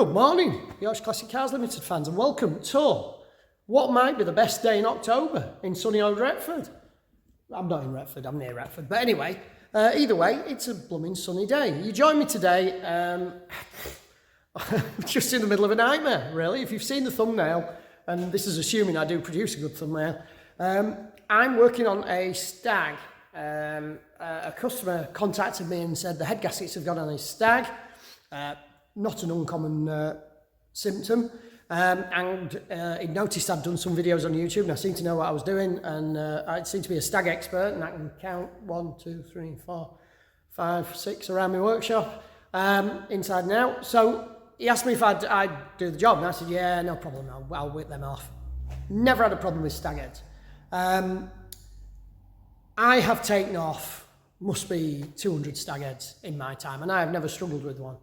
Good morning, Yorkshire Classic Cars Limited fans, and welcome to what might be the best day in October in sunny old Retford. I'm not in Retford, I'm near Retford, but anyway, either way, it's a blooming sunny day. You join me today, just in the middle of a nightmare, really. If you've seen the thumbnail, and this is assuming I do produce a good thumbnail, I'm working on a Stag. A customer contacted me and said the head gaskets have gone on his Stag. Not an uncommon symptom, and he noticed I'd done some videos on YouTube and I seemed to know what I was doing, and I seem to be a Stag expert, and I can count 1, 2, 3, 4, 5, 6 around my workshop, inside and out. So he asked me if I'd do the job, and I said, yeah, no problem, I'll whip them off. Never had a problem with Stag Heads. I have taken off, must be 200 Stag Heads in my time, and I have never struggled with one.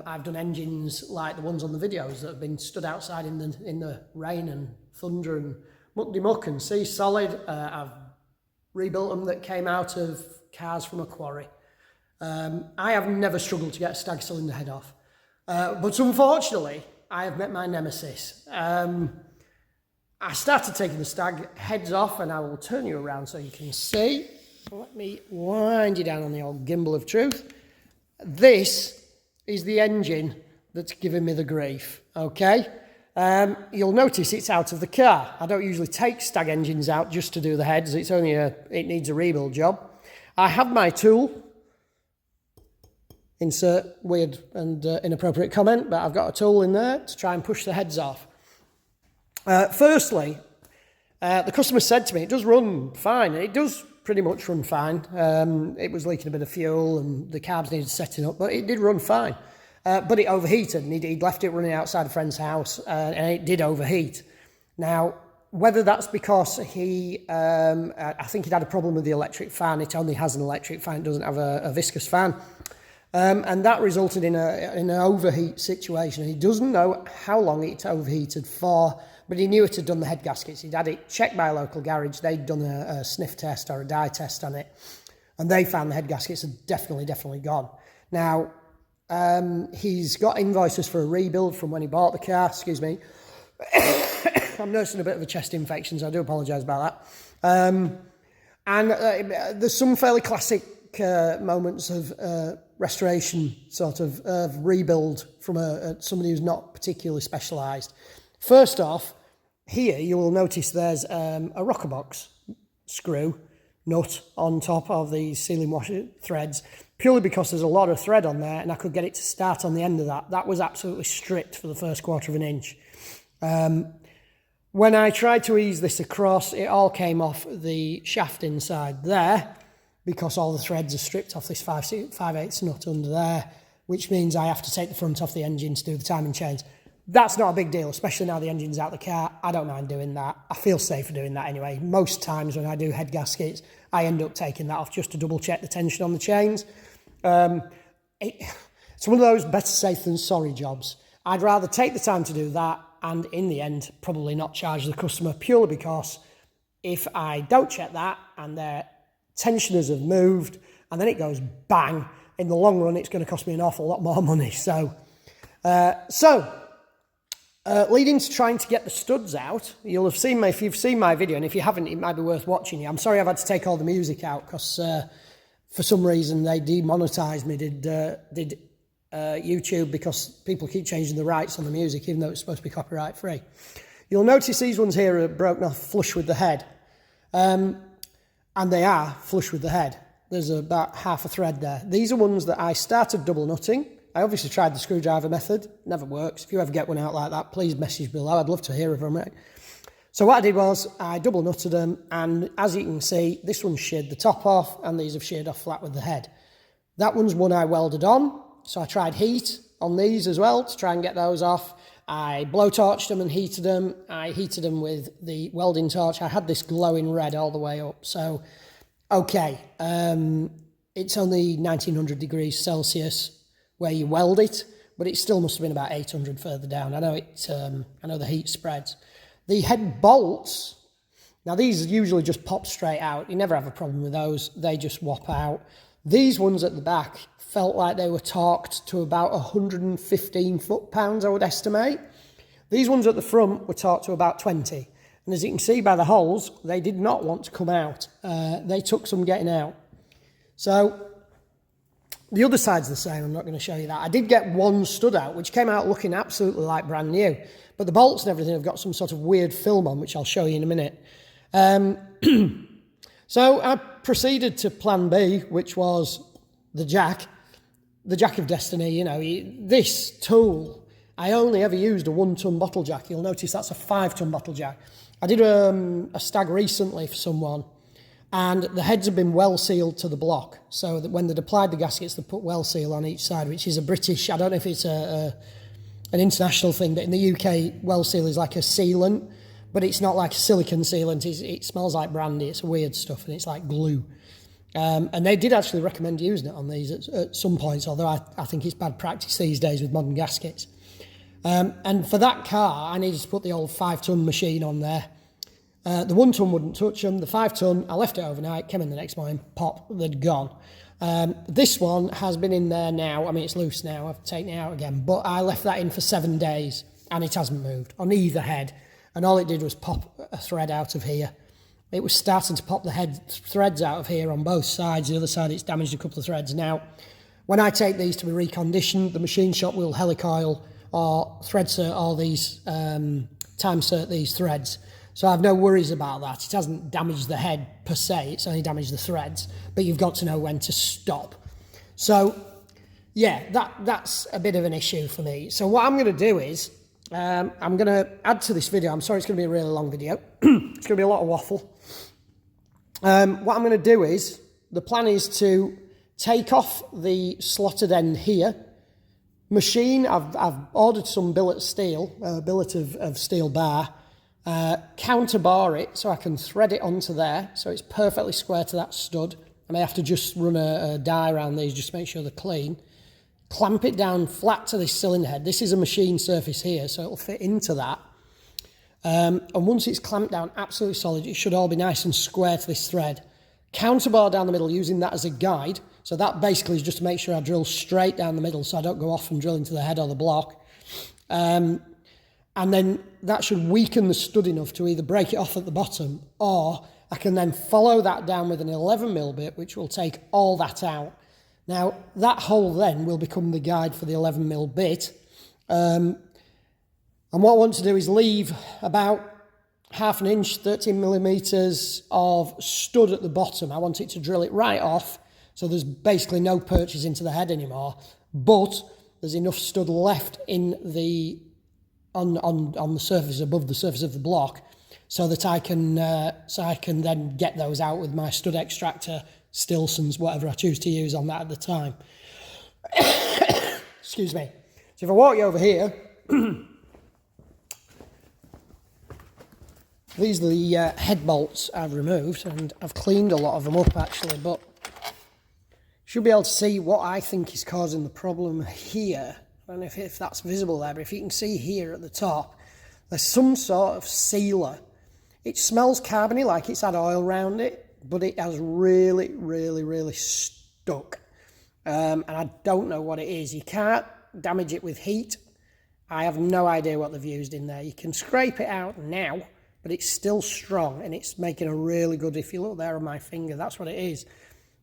I've done engines like the ones on the videos that have been stood outside in the rain and thunder and muck and sea solid. I've rebuilt them that came out of cars from a quarry. I have never struggled to get a Stag cylinder head off. But unfortunately, I have met my nemesis. I started taking the Stag heads off, and I will turn you around so you can see. Let me wind you down on the old gimbal of truth. This is the engine that's giving me the grief, okay? You'll notice it's out of the car. I don't usually take Stag engines out just to do the heads. It's only it needs a rebuild job. I have my tool. Insert weird and inappropriate comment, but I've got a tool in there to try and push the heads off. Firstly, the customer said to me, it does run fine, and it does pretty much run fine. It was leaking a bit of fuel and the carbs needed setting up, but it did run fine. But it overheated, and he'd left it running outside a friend's house, and it did overheat. Now, whether that's because I think he'd had a problem with the electric fan. It only has an electric fan, it doesn't have a viscous fan. And that resulted in an overheat situation. He doesn't know how long it overheated for, but he knew it had done the head gaskets. He'd had it checked by a local garage. They'd done a sniff test or a dye test on it, and they found the head gaskets had definitely gone. Now, he's got invoices for a rebuild from when he bought the car. Excuse me. I'm nursing a bit of a chest infection, so I do apologise about that. And there's some fairly classic moments of restoration, sort of rebuild from somebody who's not particularly specialised. First off, here you will notice there's a rocker box screw nut on top of these sealing washer threads, purely because there's a lot of thread on there, and I could get it to start on the end of that. That was absolutely stripped for the first quarter of an inch. When I tried to ease this across, it all came off the shaft inside there, because all the threads are stripped off this 5/8 nut under there, which means I have to take the front off the engine to do the timing chains. That's not a big deal, especially now the engine's out the car. I don't mind doing that. I feel safer doing that anyway. Most times when I do head gaskets, I end up taking that off just to double check the tension on the chains. It's one of those better safe than sorry jobs. I'd rather take the time to do that and in the end probably not charge the customer, purely because if I don't check that and their tensioners have moved and then it goes bang, in the long run it's going to cost me an awful lot more money. So leading to trying to get the studs out, you'll have seen if you've seen my video, and if you haven't, it might be worth watching. I'm sorry I've had to take all the music out because for some reason they demonetised me, did YouTube, because people keep changing the rights on the music even though it's supposed to be copyright free. You'll notice these ones here are broken off flush with the head, and they are flush with the head. There's about half a thread there. These are ones that I started double nutting. I obviously tried the screwdriver method, never works. If you ever get one out like that, please message below. I'd love to hear from it. So what I did was I double nutted them, and as you can see, this one's sheared the top off, and these have sheared off flat with the head. That one's one I welded on, so I tried heat on these as well to try and get those off. I blowtorched them and heated them. I heated them with the welding torch. I had this glowing red all the way up, so okay. It's only 1900 degrees Celsius where you weld it, but it still must have been about 800 further down. I know I know the heat spreads. The head bolts, now these usually just pop straight out. You never have a problem with those. They just whop out. These ones at the back felt like they were torqued to about 115 foot-pounds, I would estimate. These ones at the front were torqued to about 20. And as you can see by the holes, they did not want to come out. They took some getting out. So the other side's the same. I'm not going to show you that. I did get one stud out, which came out looking absolutely like brand new. But the bolts and everything have got some sort of weird film on, which I'll show you in a minute. So I proceeded to plan B, which was the jack of destiny. You know, this tool, I only ever used a 1-ton bottle jack. You'll notice that's a 5-ton bottle jack. I did a stag recently for someone, and the heads have been well sealed to the block, so that when they applied the gaskets, they put well seal on each side, which is a British, I don't know if it's an international thing, but in the UK, well seal is like a sealant, but it's not like a silicone sealant. It smells like brandy. It's weird stuff, and it's like glue. And they did actually recommend using it on these at some points, although I think it's bad practice these days with modern gaskets. And for that car, I needed to put the old 5-ton machine on there. The 1-ton wouldn't touch them. The 5-ton, I left it overnight, came in the next morning, pop, they'd gone. This one has been in there now. I mean, it's loose now. I've taken it out again. But I left that in for 7 days, and it hasn't moved on either head. And all it did was pop a thread out of here. It was starting to pop the head threads out of here on both sides. The other side, it's damaged a couple of threads. Now, when I take these to be reconditioned, the machine shop will helicoil or thread cert all these, time cert these threads. So I have no worries about that. It hasn't damaged the head per se, it's only damaged the threads, but you've got to know when to stop. So yeah, that's a bit of an issue for me. So what I'm going to do is, I'm going to add to this video, I'm sorry it's going to be a really long video, it's going to be a lot of waffle. What I'm going to do is, the plan is to take off the slotted end here, machine, I've ordered some billet steel, billet of steel bar, counterbar it so I can thread it onto there so it's perfectly square to that stud. I may have to just run a die around these just to make sure they're clean. Clamp it down flat to this cylinder head. This is a machine surface here, so it'll fit into that. And once it's clamped down absolutely solid, it should all be nice and square to this thread. Counterbar down the middle, using that as a guide. So that basically is just to make sure I drill straight down the middle so I don't go off and drill into the head or the block. And then that should weaken the stud enough to either break it off at the bottom, or I can then follow that down with an 11mm bit, which will take all that out. Now, that hole then will become the guide for the 11mm bit. And what I want to do is leave about half an inch, 13mm of stud at the bottom. I want it to drill it right off, so there's basically no perches into the head anymore, but there's enough stud left in the on the surface, above the surface of the block, so that I can then get those out with my stud extractor, Stilsons, whatever I choose to use on that at the time. Excuse me. So if I walk you over here, these are the head bolts I've removed, and I've cleaned a lot of them up actually, but you should be able to see what I think is causing the problem here. I don't know if that's visible there, but if you can see here at the top, there's some sort of sealer. It smells carbony, like it's had oil around it, but it has really, really, really stuck. And I don't know what it is. You can't damage it with heat. I have no idea what they've used in there. You can scrape it out now, but it's still strong, and it's making a really good, if you look there on my finger, that's what it is.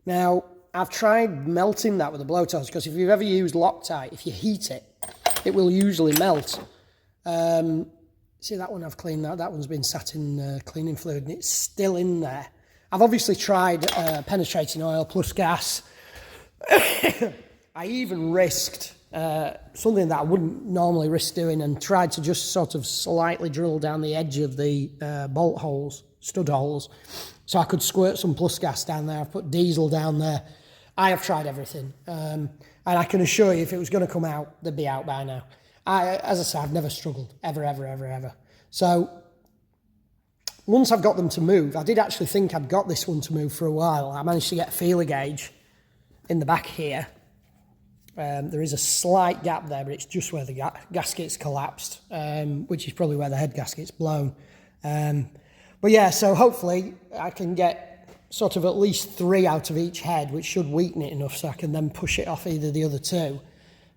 Now, I've tried melting that with a blowtorch, because if you've ever used Loctite, if you heat it, it will usually melt. See that one I've cleaned, that one's been sat in cleaning fluid, and it's still in there. I've obviously tried penetrating oil plus gas. I even risked something that I wouldn't normally risk doing, and tried to just sort of slightly drill down the edge of the bolt holes, stud holes, so I could squirt some plus gas down there. I've put diesel down there. I have tried everything, and I can assure you if it was going to come out, they'd be out by now. As I say, I've never struggled, ever. So once I've got them to move, I did actually think I'd got this one to move for a while. I managed to get a feeler gauge in the back here. There is a slight gap there, but it's just where the gasket's collapsed, which is probably where the head gasket's blown. But yeah, so hopefully I can get sort of at least 3 out of each head, which should weaken it enough so I can then push it off either the other 2.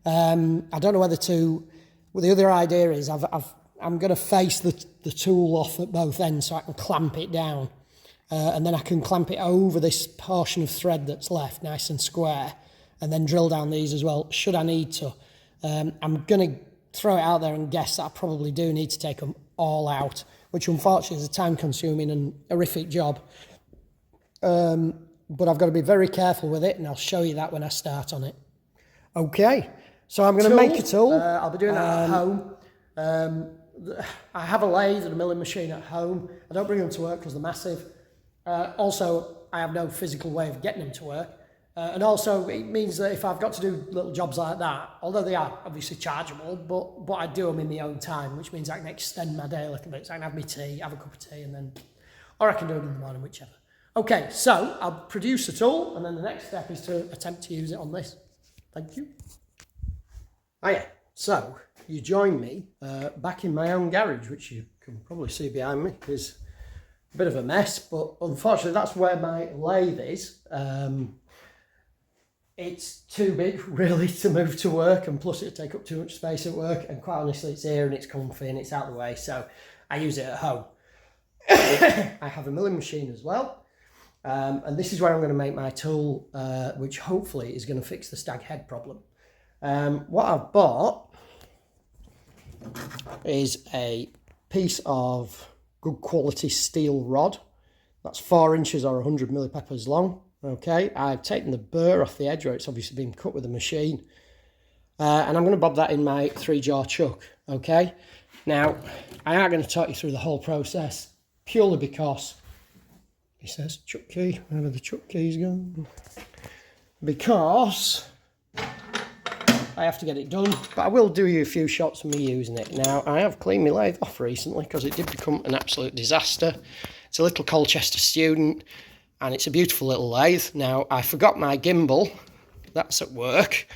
I don't know whether to... Well, the other idea is I'm going to face the tool off at both ends so I can clamp it down. And then I can clamp it over this portion of thread that's left, nice and square, and then drill down these as well, should I need to. I'm going to throw it out there and guess that I probably do need to take them all out, which unfortunately is a time-consuming and horrific job. But I've got to be very careful with it, and I'll show you that when I start on it. Okay, so I'm going to make a tool. I'll be doing that at home. I have a lathe and a milling machine at home. I don't bring them to work because they're massive. Also, I have no physical way of getting them to work. And also, it means that if I've got to do little jobs like that, although they are obviously chargeable, but I do them in my own time, which means I can extend my day a little bit. So I can have my tea, have a cup of tea, and then, or I can do it in the morning, whichever. Okay, so I'll produce a tool, and then the next step is to attempt to use it on this. Thank you. Oh yeah, so you join me back in my own garage, which you can probably see behind me is a bit of a mess, but unfortunately that's where my lathe is. It's too big really to move to work, and plus it'll take up too much space at work, and quite honestly it's here and it's comfy and it's out of the way, so I use it at home. I have a milling machine as well, and this is where I'm going to make my tool, which hopefully is going to fix the stag head problem. What I've bought is a piece of good quality steel rod that's 4 inches or 100 millipeppers long. Okay, I've taken the burr off the edge where it's obviously been cut with a machine, and I'm going to bob that in my 3-jaw chuck. Okay, now I am going to talk you through the whole process purely because he says chuck key, wherever the chuck key's gone, because I have to get it done, but I will do you a few shots of me using it. Now, I have cleaned my lathe off recently because it did become an absolute disaster. It's a little Colchester student, and it's a beautiful little lathe. Now, I forgot my gimbal. That's at work.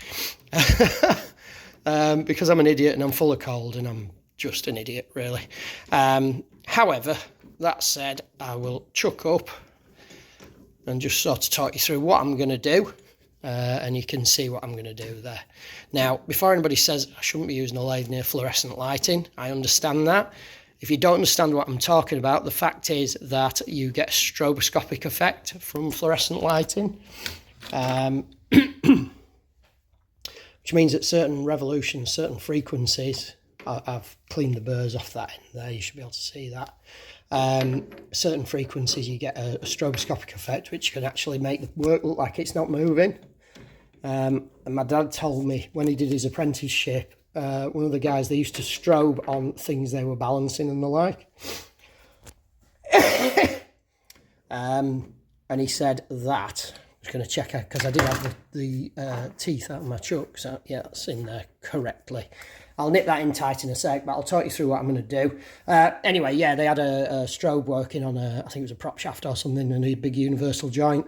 Because I'm an idiot and I'm full of cold, and I'm just an idiot, really. However, that said, I will chuck up and just sort of talk you through what I'm going to do. And you can see what I'm going to do there. Now, before anybody says I shouldn't be using a lathe near fluorescent lighting, I understand that. If you don't understand what I'm talking about, the fact is that you get a stroboscopic effect from fluorescent lighting, which means at certain revolutions, certain frequencies, I've cleaned the burrs off that end there, you should be able to see that. Certain frequencies you get a stroboscopic effect, which can actually make the work look like it's not moving. And my dad told me when he did his apprenticeship, one of the guys, they used to strobe on things they were balancing and the like. And he said that, I was going to check out because I did have the teeth out of my chuck, so yeah, that's in there correctly. I'll nip that in tight in a sec, but I'll talk you through what I'm going to do. Anyway, yeah, they had a strobe working on I think it was a prop shaft or something, and a big universal joint.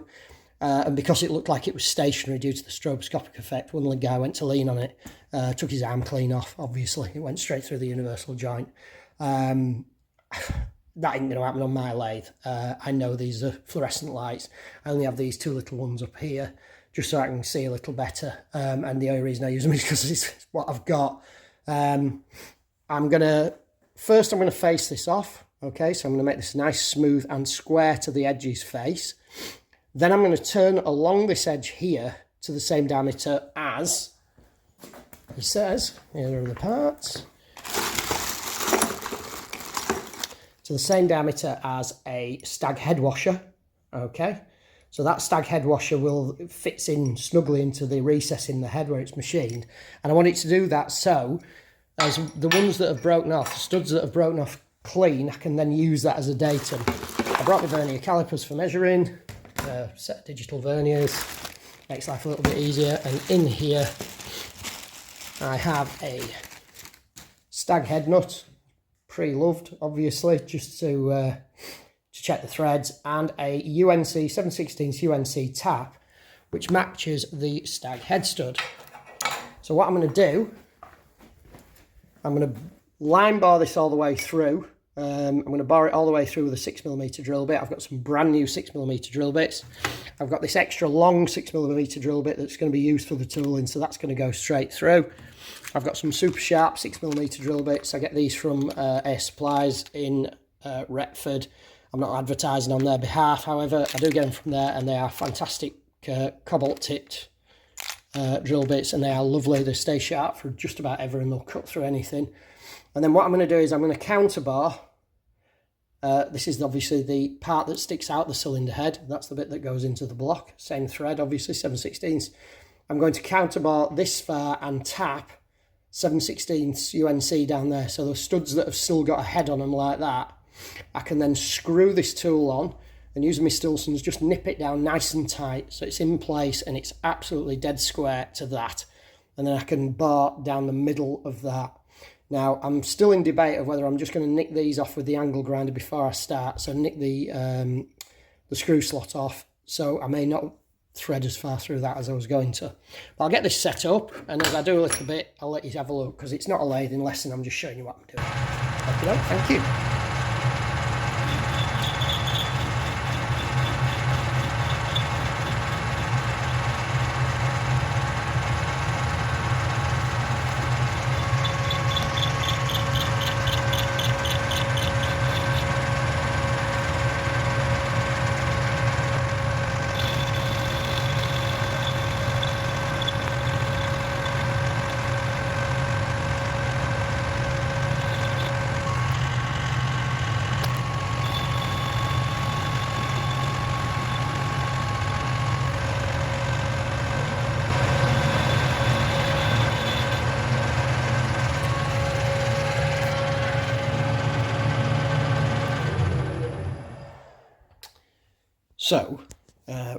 And because it looked like it was stationary due to the stroboscopic effect, one little guy went to lean on it, took his arm clean off, obviously. It went straight through the universal joint. That ain't going to happen on my lathe. I know these are fluorescent lights. I only have these 2 little ones up here, just so I can see a little better. And the only reason I use them is because it's what I've got. I'm going to face this off. Okay, so I'm going to make this nice, smooth and square to the edges face. Then I'm going to turn along this edge here to the same diameter as, he says, here are the parts, to the same diameter as a stag head washer. Okay, so that stag head washer fits in snugly into the recess in the head where it's machined, and I want it to do that so as the ones that have broken off, the studs that have broken off clean, I can then use that as a datum. I brought my vernier calipers for measuring, a set of digital verniers, makes life a little bit easier, and in here I have a stag head nut, pre-loved obviously, just to check the threads, and a UNC 7/16 UNC tap which matches the stag head stud. So what I'm going to do, I'm going to line bar this all the way through I'm going to bore it all the way through with a 6mm drill bit. I've got some brand new 6mm drill bits. I've got this extra long 6mm drill bit that's going to be used for the tooling, so that's going to go straight through. I've got some super sharp 6mm drill bits. I get these from Air Supplies in Retford. I'm not advertising on their behalf, however, I do get them from there, and they are fantastic cobalt tipped drill bits, and they are lovely. They stay sharp for just about ever, and they'll cut through anything. And then what I'm going to do is I'm going to counterbar. This is obviously the part that sticks out the cylinder head. That's the bit that goes into the block. Same thread, obviously, 7/16. I'm going to counterbar this far and tap 7/16 UNC down there. So the studs that have still got a head on them like that, I can then screw this tool on and using my Stilsons, just nip it down nice and tight so it's in place and it's absolutely dead square to that. And then I can bar down the middle of that. Now, I'm still in debate of whether I'm just going to nick these off with the angle grinder before I start. So nick the screw slot off. So I may not thread as far through that as I was going to. But I'll get this set up, and as I do a little bit, I'll let you have a look, because it's not a lathing lesson, I'm just showing you what I'm doing. Okay, thank you. So,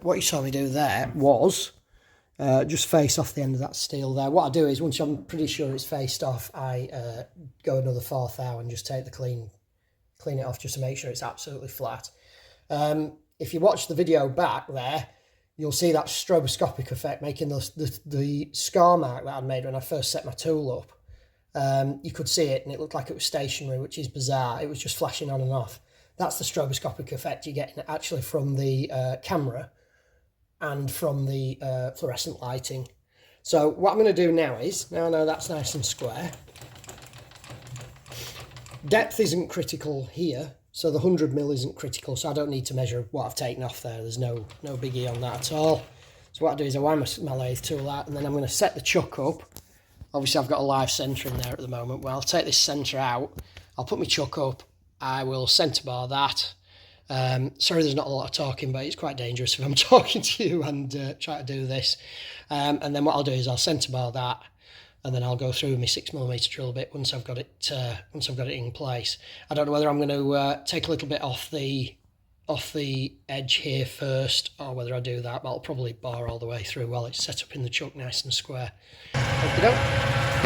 what you saw me do there was just face off the end of that steel there. What I do is, once I'm pretty sure it's faced off, I go another 1/4 hour and just take the clean it off just to make sure it's absolutely flat. If you watch the video back there, you'll see that stroboscopic effect making the scar mark that I'd made when I first set my tool up. You could see it and it looked like it was stationary, which is bizarre. It was just flashing on and off. That's the stroboscopic effect you're getting actually from the camera and from the fluorescent lighting. So what I'm going to do now is, now I know that's nice and square, depth isn't critical here, so the 100mm isn't critical, so I don't need to measure what I've taken off there. There's no biggie on that at all. So what I do is I wind my lathe tool out, and then I'm going to set the chuck up. Obviously I've got a live centre in there at the moment. Well, I'll take this centre out, I'll put my chuck up, I will centre bar that. Sorry there's not a lot of talking, but it's quite dangerous if I'm talking to you and try to do this. And then what I'll do is I'll centre bar that, and then I'll go through my 6mm drill bit once I've got it in place. I don't know whether I'm going to take a little bit off the edge here first, or whether I do that, but I'll probably bar all the way through while it's set up in the chuck nice and square. Okey-doke.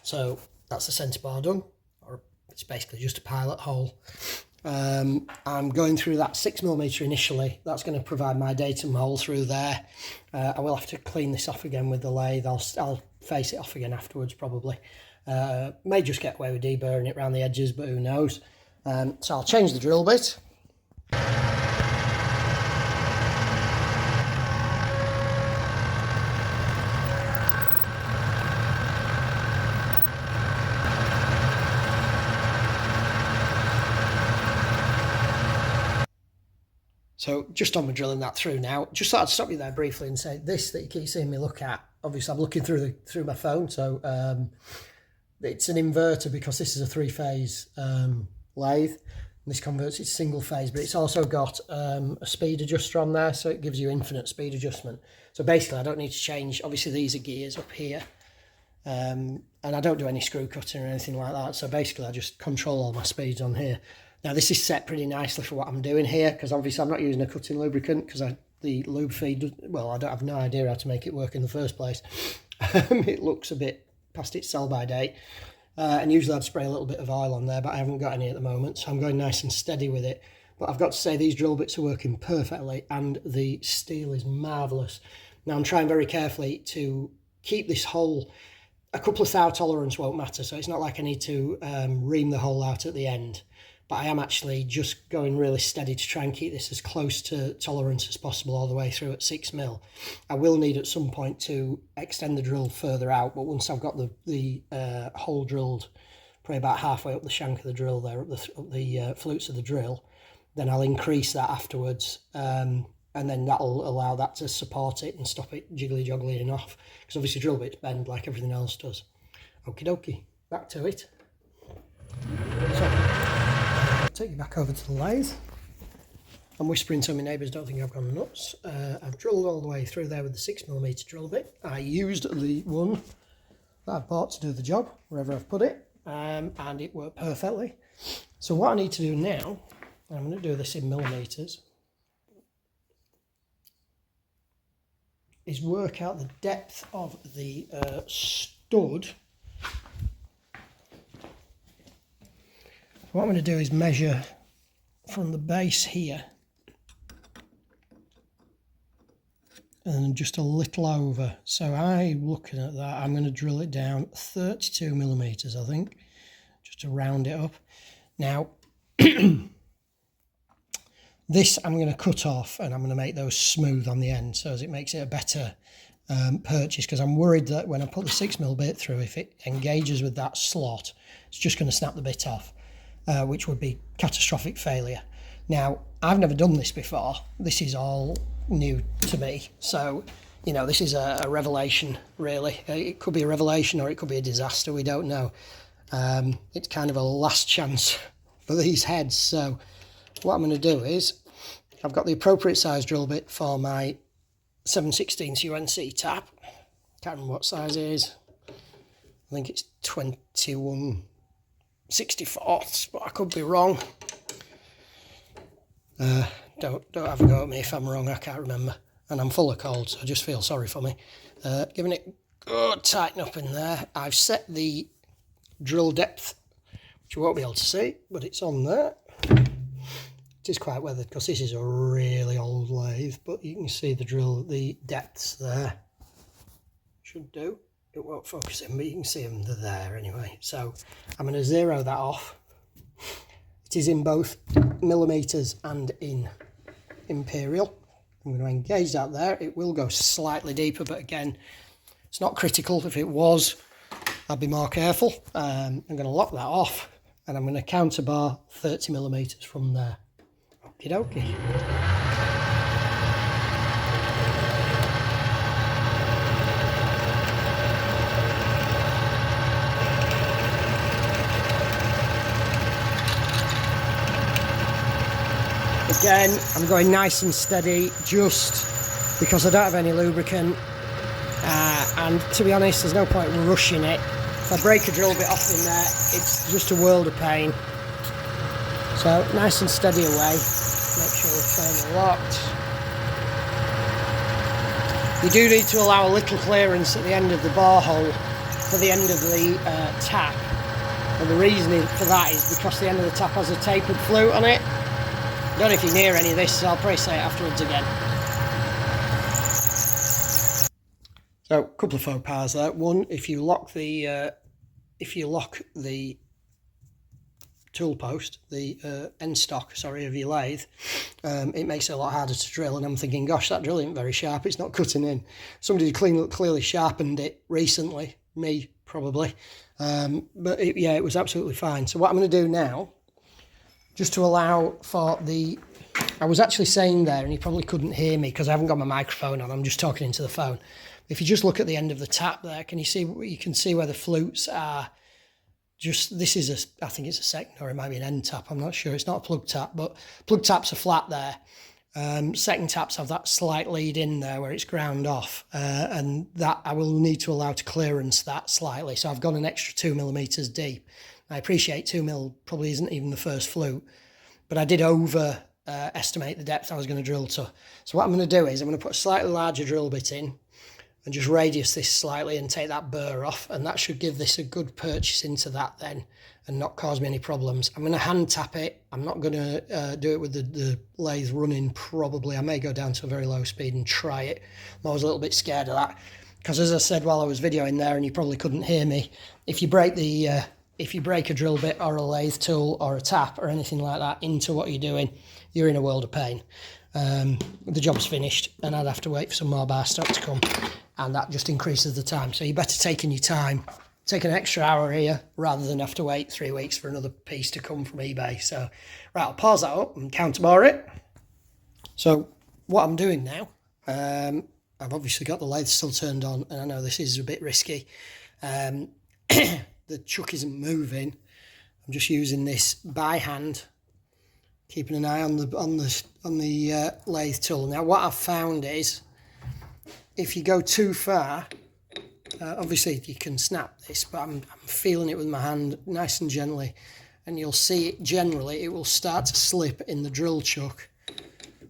So that's the centre bar done, or it's basically just a pilot hole. I'm going through that 6mm initially. That's going to provide my datum hole through there. I will have to clean this off again with the lathe. I'll face it off again afterwards probably. May just get away with deburring it around the edges, but who knows. So I'll change the drill bit. So just on with drilling that through now. Just thought I'd stop you there briefly and say this that you keep seeing me look at. Obviously I'm looking through my phone, so it's an inverter because this is a 3-phase lathe. And this converts it to single phase, but it's also got a speed adjuster on there, so it gives you infinite speed adjustment. So basically I don't need to change, obviously these are gears up here, and I don't do any screw cutting or anything like that. So basically I just control all my speeds on here. Now this is set pretty nicely for what I'm doing here, because obviously I'm not using a cutting lubricant because the lube feed, well, I have no idea how to make it work in the first place. It looks a bit past its sell-by date, and usually I'd spray a little bit of oil on there, but I haven't got any at the moment, so I'm going nice and steady with it. But I've got to say these drill bits are working perfectly, and the steel is marvellous. Now I'm trying very carefully to keep this hole, a couple of thou tolerance won't matter, so it's not like I need to ream the hole out at the end. But I am actually just going really steady to try and keep this as close to tolerance as possible all the way through at 6mm. I will need at some point to extend the drill further out, but once I've got the hole drilled probably about halfway up the shank of the drill there, up the flutes of the drill, then I'll increase that afterwards, and then that'll allow that to support it and stop it jiggly-joggling off, because obviously drill bits bend like everything else does. Okie dokie, back to it. So, take you back over to the lathe. I'm whispering so my neighbours don't think I've gone nuts. I've drilled all the way through there with the 6mm drill bit. I used the one that I bought to do the job, wherever I've put it, and it worked perfectly. So what I need to do now, I'm going to do this in millimetres, is work out the depth of the stud. What I'm going to do is measure from the base here and just a little over. So I'm looking at that, I'm going to drill it down 32mm, I think, just to round it up. Now, this I'm going to cut off, and I'm going to make those smooth on the end, so as it makes it a better purchase, because I'm worried that when I put the 6mm bit through, if it engages with that slot, it's just going to snap the bit off. Which would be catastrophic failure. Now, I've never done this before. This is all new to me. So, you know, this is a revelation, really. It could be a revelation or it could be a disaster. We don't know. It's kind of a last chance for these heads. So what I'm going to do is, I've got the appropriate size drill bit for my 7/16 UNC tap. Can't remember what size it is. I think it's 21/64, but I could be wrong. Don't have a go at me if I'm wrong, I can't remember. And I'm full of cold, so just feel sorry for me. Giving it a good tighten up in there. I've set the drill depth, which you won't be able to see, but it's on there. It is quite weathered because this is a really old lathe, but you can see the depths there. Should do. It won't focus in, but you can see them, they're there anyway. So I'm going to zero that off. It is in both millimetres and in imperial. I'm going to engage that there. It will go slightly deeper, but again, it's not critical. If it was, I'd be more careful. I'm going to lock that off, and I'm going to counterbar 30mm from there. Okie dokie. Again, I'm going nice and steady just because I don't have any lubricant, and to be honest, there's no point in rushing it. If I break a drill bit off in there, it's just a world of pain. So nice and steady away, make sure we're firmly locked. You do need to allow a little clearance at the end of the bore hole for the end of the tap, and the reason for that is because the end of the tap has a tapered flute on it. I don't know if you can hear any of this, so I'll probably say it afterwards again. So, a couple of faux pas there. One, if you lock the tool post, the end stock, sorry, of your lathe, it makes it a lot harder to drill. And I'm thinking, gosh, that drill isn't very sharp. It's not cutting in. Somebody clearly sharpened it recently, me probably, but it was absolutely fine. So what I'm going to do now, just to allow for the, I was actually saying there, and you probably couldn't hear me because I haven't got my microphone on, I'm just talking into the phone. If you just look at the end of the tap there, you can see where the flutes are. Just, this is I think it's a second, or it might be an end tap, I'm not sure. It's not a plug tap, but plug taps are flat there. Second taps have that slight lead in there where it's ground off, and that I will need to allow to clearance that slightly. So I've gone an extra 2mm deep. I appreciate 2mm probably isn't even the first flute, but I did estimate the depth I was going to drill to. So what I'm going to do is I'm going to put a slightly larger drill bit in and just radius this slightly and take that burr off, and that should give this a good purchase into that then and not cause me any problems. I'm going to hand tap it. I'm not going to do it with the lathe running probably. I may go down to a very low speed and try it. I was a little bit scared of that because, as I said while I was videoing there, and you probably couldn't hear me, if you break a drill bit or a lathe tool or a tap or anything like that into what you're doing, you're in a world of pain. The job's finished and I'd have to wait for some more bar stock to come, and that just increases the time. So you're better taking your time, take an extra hour here rather than have to wait 3 weeks for another piece to come from eBay. So right, I'll pause that up and counterbar it. So what I'm doing now, I've obviously got the lathe still turned on, and I know this is a bit risky. The chuck isn't moving. I'm just using this by hand, keeping an eye on the lathe tool. Now what I've found is, if you go too far, obviously you can snap this, but I'm feeling it with my hand nice and gently, and you'll see it generally, it will start to slip in the drill chuck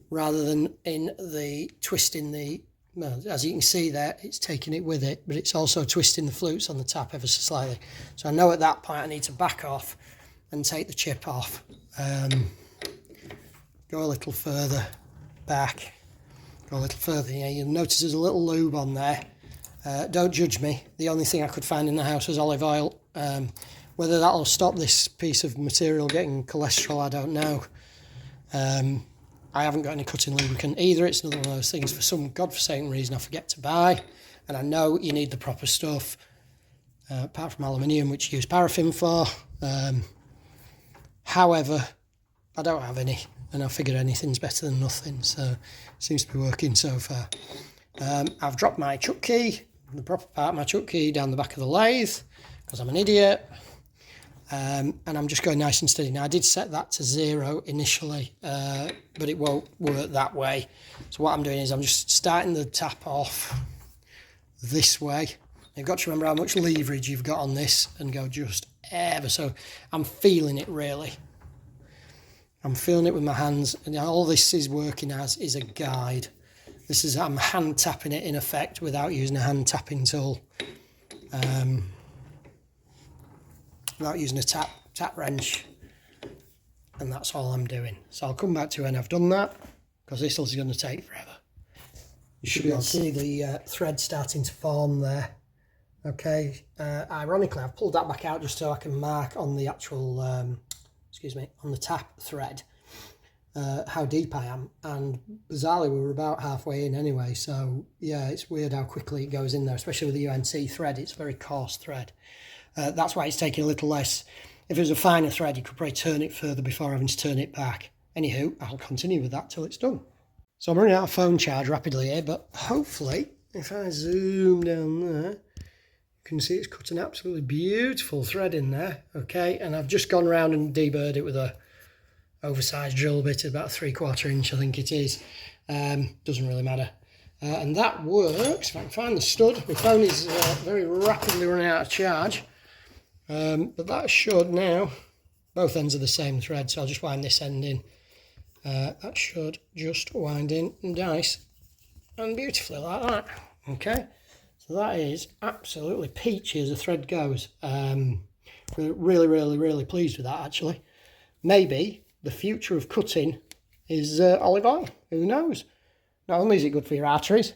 rather than in the twisting the, well, as you can see there, it's taking it with it, but it's also twisting the flutes on the tap ever so slightly. So I know at that point I need to back off and take the chip off. Go a little further back, go a little further. Yeah, you'll notice there's a little lube on there. Don't judge me. The only thing I could find in the house was olive oil. Whether that'll stop this piece of material getting cholesterol, I don't know. I haven't got any cutting lubricant either. It's another one of those things, for some godforsaken reason, I forget to buy. And I know you need the proper stuff, apart from aluminium, which you use paraffin for. However, I don't have any, and I figured anything's better than nothing, so it seems to be working so far. I've dropped my chuck key, the proper part of my chuck key, down the back of the lathe, because I'm an idiot. And I'm just going nice and steady. Now I did set that to 0 initially, but it won't work that way. So what I'm doing is I'm just starting the tap off this way. You've got to remember how much leverage you've got on this and go just ever so. I'm feeling it really. I'm feeling it with my hands, and all this is working as is a guide. This is, I'm hand tapping it in effect without using a hand tapping tool. Without using a tap wrench, and that's all I'm doing. So I'll come back to when I've done that, because this is going to take forever. You should be able to see the thread starting to form there. Okay, ironically I've pulled that back out just so I can mark on the actual, on the tap thread how deep I am, and bizarrely we were about halfway in anyway, so yeah, it's weird how quickly it goes in there, especially with the UNC thread. It's a very coarse thread. That's why it's taking a little less. If it was a finer thread, you could probably turn it further before having to turn it back. Anywho, I'll continue with that till it's done. So I'm running out of phone charge rapidly here, but hopefully, if I zoom down there, you can see it's cut an absolutely beautiful thread in there, okay? And I've just gone around and deburred it with a oversized drill bit, about a 3/4 inch, I think it is. Doesn't really matter. And that works. If I can find the stud, my phone is very rapidly running out of charge. But that should now, both ends are the same thread, so I'll just wind this end in. That should just wind in nice and beautifully like that. Okay, so that is absolutely peachy as a thread goes. Really pleased with that actually. Maybe the future of cutting is olive oil, who knows? Not only is it good for your arteries,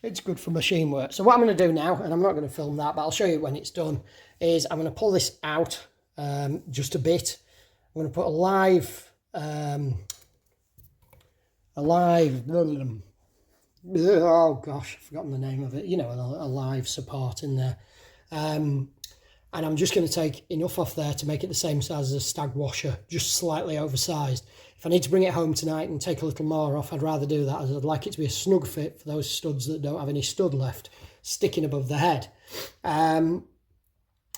it's good for machine work. So what I'm going to do now, and I'm not going to film that, but I'll show you when it's done, is I'm going to pull this out just a bit. I'm going to put a live, oh gosh, I've forgotten the name of it, you know, a live support in there. And I'm just going to take enough off there to make it the same size as a Stag washer, just slightly oversized. If I need to bring it home tonight and take a little more off, I'd rather do that, as I'd like it to be a snug fit for those studs that don't have any stud left sticking above the head.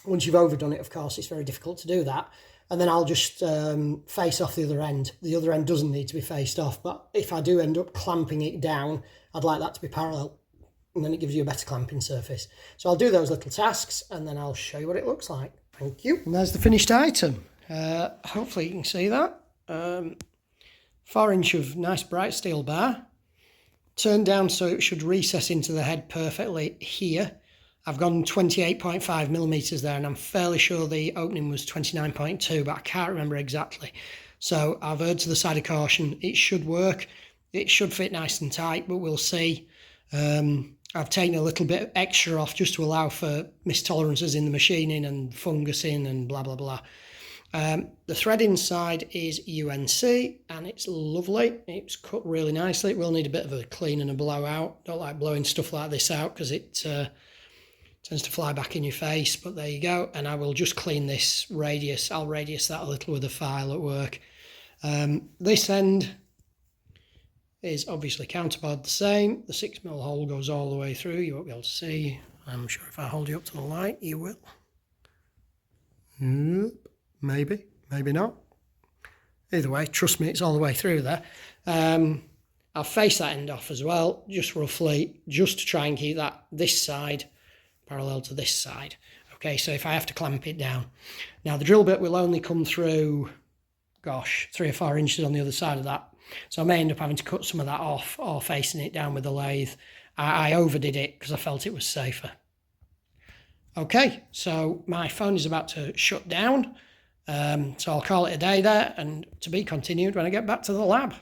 Once you've overdone it, of course, it's very difficult to do that. And then I'll just face off the other end. The other end doesn't need to be faced off, but if I do end up clamping it down, I'd like that to be parallel, and then it gives you a better clamping surface. So I'll do those little tasks, and then I'll show you what it looks like. Thank you. And there's the finished item. Hopefully you can see that. 4" of nice bright steel bar. Turned down so it should recess into the head perfectly here. I've gone 28.5 millimeters there, and I'm fairly sure the opening was 29.2, but I can't remember exactly. So I've erred to the side of caution. It should work. It should fit nice and tight, but we'll see. I've taken a little bit extra off just to allow for mistolerances in the machining and fungusing and blah, blah, blah. The thread inside is UNC, and it's lovely. It's cut really nicely. It will need a bit of a clean and a blowout. Don't like blowing stuff like this out because it tends to fly back in your face, but there you go. And I will just clean this radius. I'll radius that a little with a file at work. This end is obviously counterbore the same. The 6mm hole goes all the way through. You won't be able to see. I'm sure if I hold you up to the light, you will. Maybe, maybe not. Either way, trust me, it's all the way through there. I'll face that end off as well, just roughly, just to try and keep this side parallel to this side. Okay, so if I have to clamp it down. Now the drill bit will only come through, 3 or 4 inches on the other side of that. So I may end up having to cut some of that off or facing it down with the lathe. I overdid it because I felt it was safer. Okay, so my phone is about to shut down. So I'll call it a day there, and to be continued when I get back to the lab.